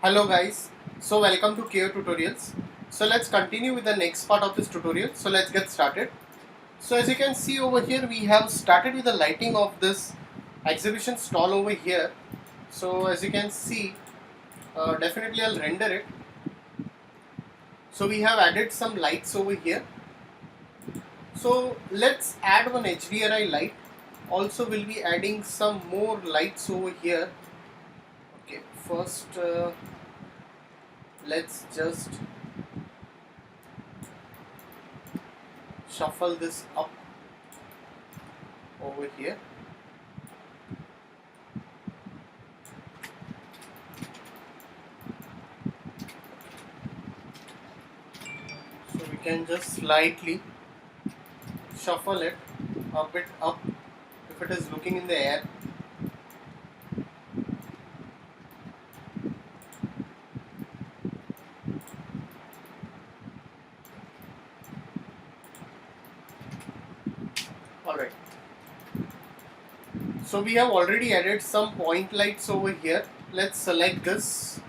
Hello guys, so welcome to KO Tutorials. So let's continue with the next part of this tutorial. So let's get started. So as you can see over here, we have started with the lighting of this exhibition stall over here. So as you can see, definitely I'll render it. So we have added some lights over here. So let's add one HDRI light. Also we'll be adding some more lights over here. Okay, first let's just shuffle this up over here. So we can just slightly shuffle it a bit up if it is looking in the air. Alright. So we have already added some point lights over here. Let's select this.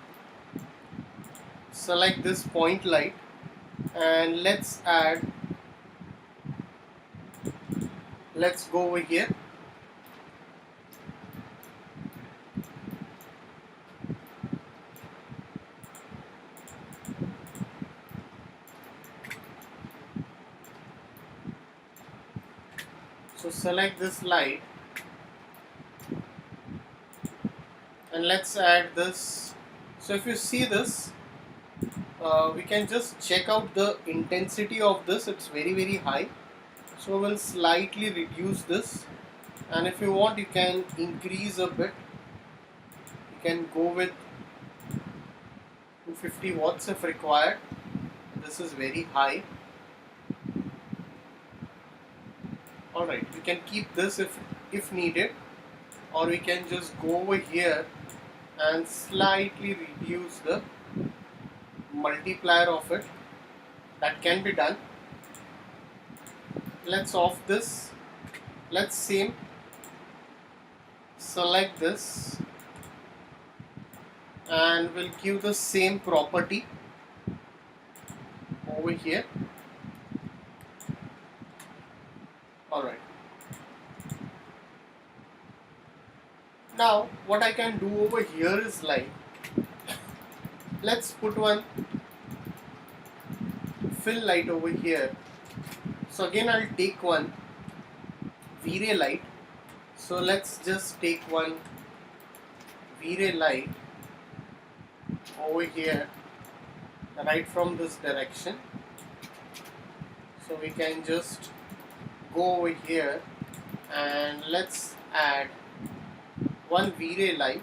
Select this point light and let's go over here. So select this light and let's add this. So if you see this, we can just check out the intensity of this. It's very high. So we'll slightly reduce this, and if you want you can increase a bit. You can go with 250 watts if required. This is very high. Alright, we can keep this if needed, or we can just go over here and slightly reduce the multiplier of it. That can be done. Let's off this. Let's select this and we'll give the same property over here. Alright. Now what I can do over here is like, let's put one fill light over here. So again I'll take one Vray light. So let's just take one Vray light over here right from this direction. So we can just go over here and let's add one Vray light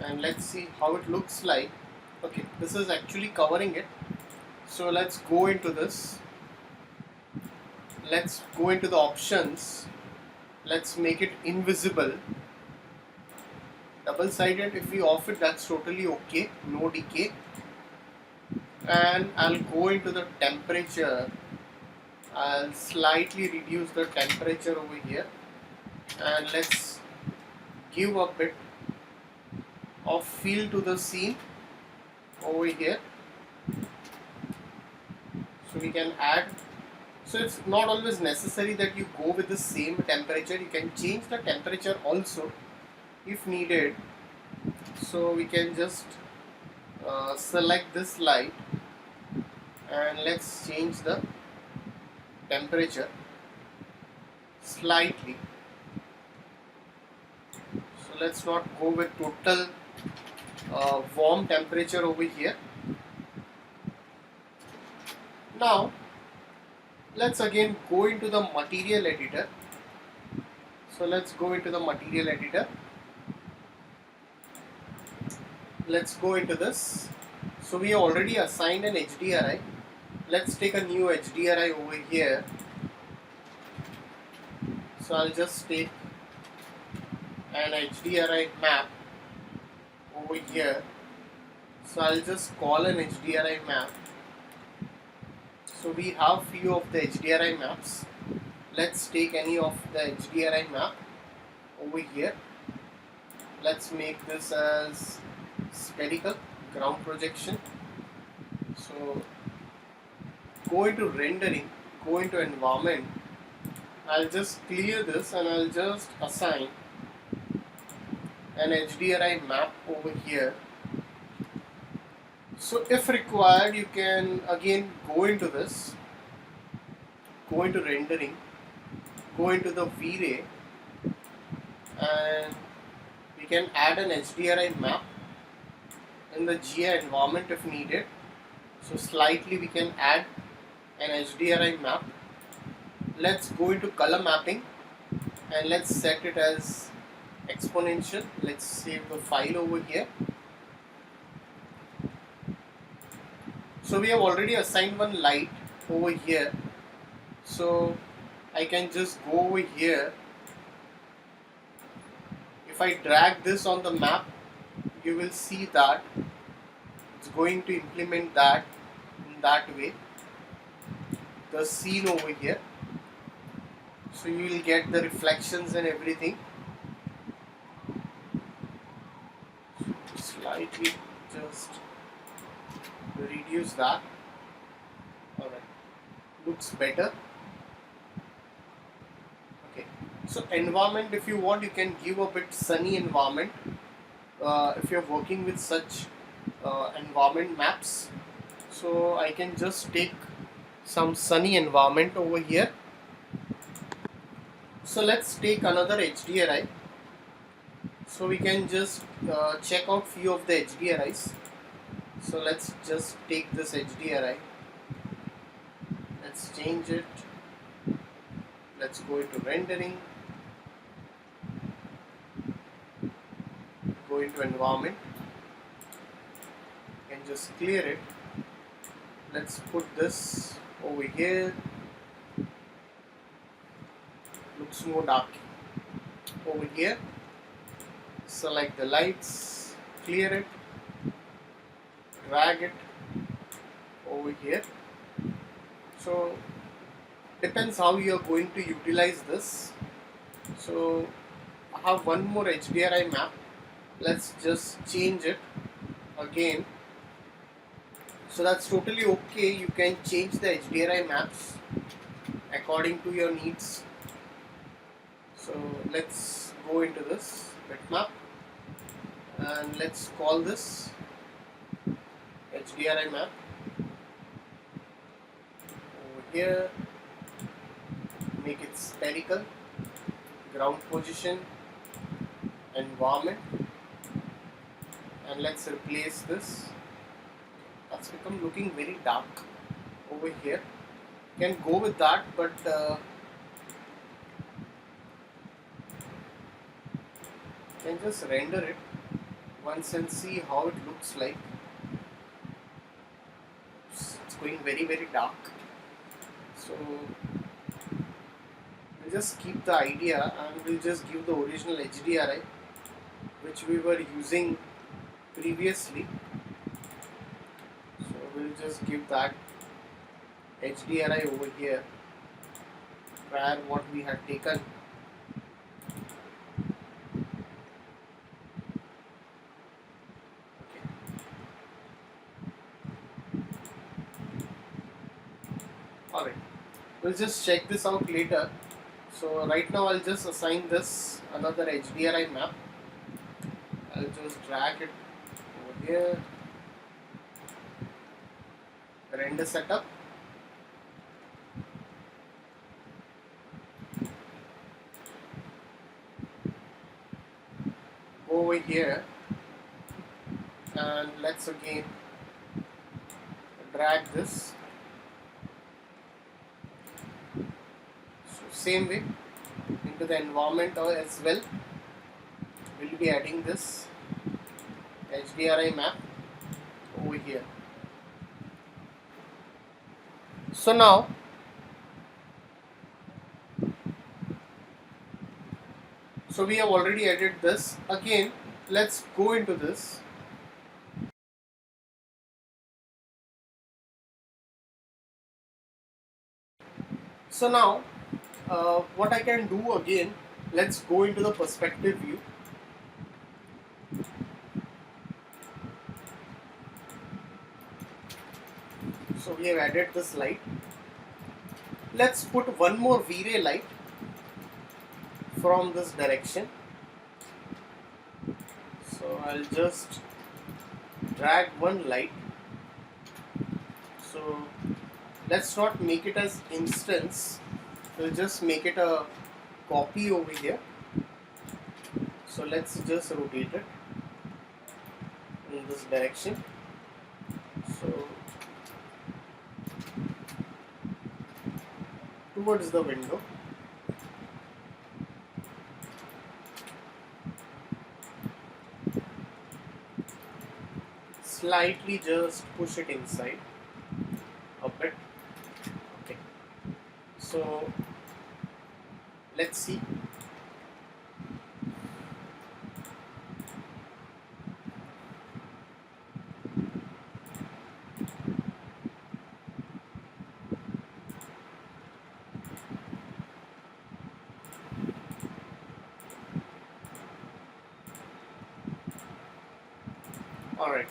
and let's see how it looks like. Okay, this is actually covering it. So let's go into this. Let's go into the options. Let's make it invisible. Double-sided, if we off it, that's totally okay. No decay. And I'll go into the temperature. I'll slightly reduce the temperature over here. And let's give a bit of feel to the scene over here. So we can add. So it's not always necessary that you go with the same temperature. You can change the temperature also if needed. So we can just select this light and let's change the temperature slightly. So let's not go with total warm temperature over here. Now let's again go into the material editor. So let's go into the material editor. Let's go into this. So we already assigned an HDRI. Let's take a new HDRI over here. So I'll just take an HDRI map over here. So I'll just call an HDRI map. So we have few of the HDRI maps. Let's take any of the HDRI map over here. Let's make this as spherical ground projection. So go into rendering, go into environment. I'll just clear this and I'll just assign an HDRI map over here. So if required, you can again go into this, go into rendering, go into the Vray, and we can add an HDRI map in the GI environment if needed. So slightly we can add an HDRI map. Let's go into color mapping and let's set it as exponential. Let's save the file over here. So we have already assigned one light over here. So I can just go over here. If I drag this on the map, you will see that it's going to implement that in that way, the scene over here. So you will get the reflections and everything. Slightly just reduce that. Alright, looks better. Okay, so environment, if you want, you can give a bit sunny environment if you're working with such environment maps. So I can just take some sunny environment over here. So let's take another HDRI. So we can just check out few of the HDRIs. So let's just take this HDRI. Let's change it. Let's go into rendering. Go into environment. You can just clear it. Let's put this over here. Looks more dark over here. Select the lights, clear it, drag it over here. So depends how you are going to utilize this. So I have one more HDRI map. Let's just change it again. So that's totally okay. You can change the HDRI maps according to your needs. So let's go into this bitmap and let's call this HDRI map over here. Make it spherical, ground position, environment, and let's replace this. That's become looking very dark over here. Can go with that, but can just render it once and see how it looks like. It's going very dark. So we'll just keep the idea and we'll just give the original HDRI which we were using previously. So we'll just give that HDRI over here prior what we had taken. Alright, we'll just check this out later. So right now I'll just assign this another HDRI map. I'll just drag it over here. Render setup. Go over here and let's again drag this. Same way into the environment as well. We'll be adding this HDRI map over here. So now we have already added this. Again, let's go into this. So now what I can do again, let's go into the perspective view. we have added this light. Let's put one more V-ray light from this direction. So I'll just drag one light. So let's not make it as instance, we'll just make it a copy over here. So let's just rotate it in this direction. So towards the window. Slightly just push it inside a bit. Okay. So let's see. All right.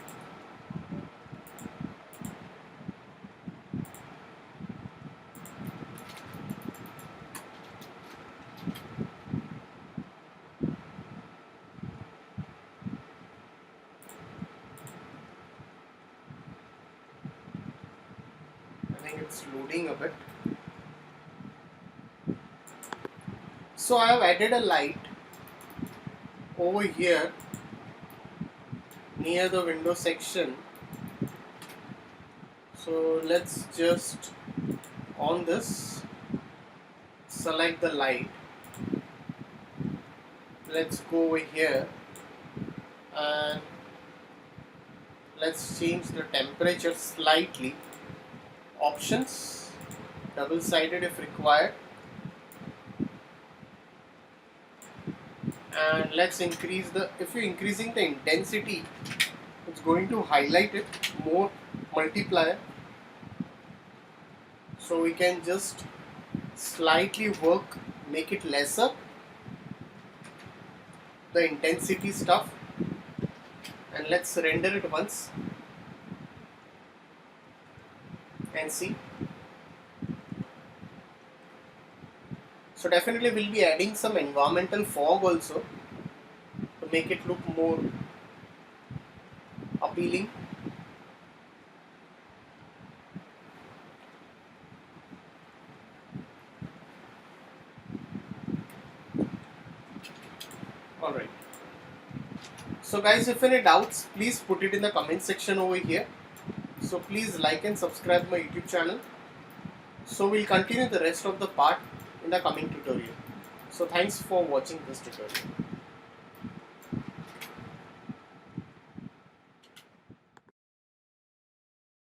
I think it's loading a bit. So I have added a light over here near the window section. So let's just on this select the light. Let's go over here and let's change the temperature slightly. Options, double-sided if required, and let's increase the, if you're increasing the intensity, it's going to highlight it more, multiplier. So we can just slightly work, make it lesser, the intensity stuff, and let's render it once and see. So definitely we'll be adding some environmental fog also to make it look more appealing. Alright. So guys, if any doubts, please put it in the comment section over here. So please like and subscribe my YouTube channel. So we'll continue the rest of the part in the coming tutorial. So thanks for watching this tutorial.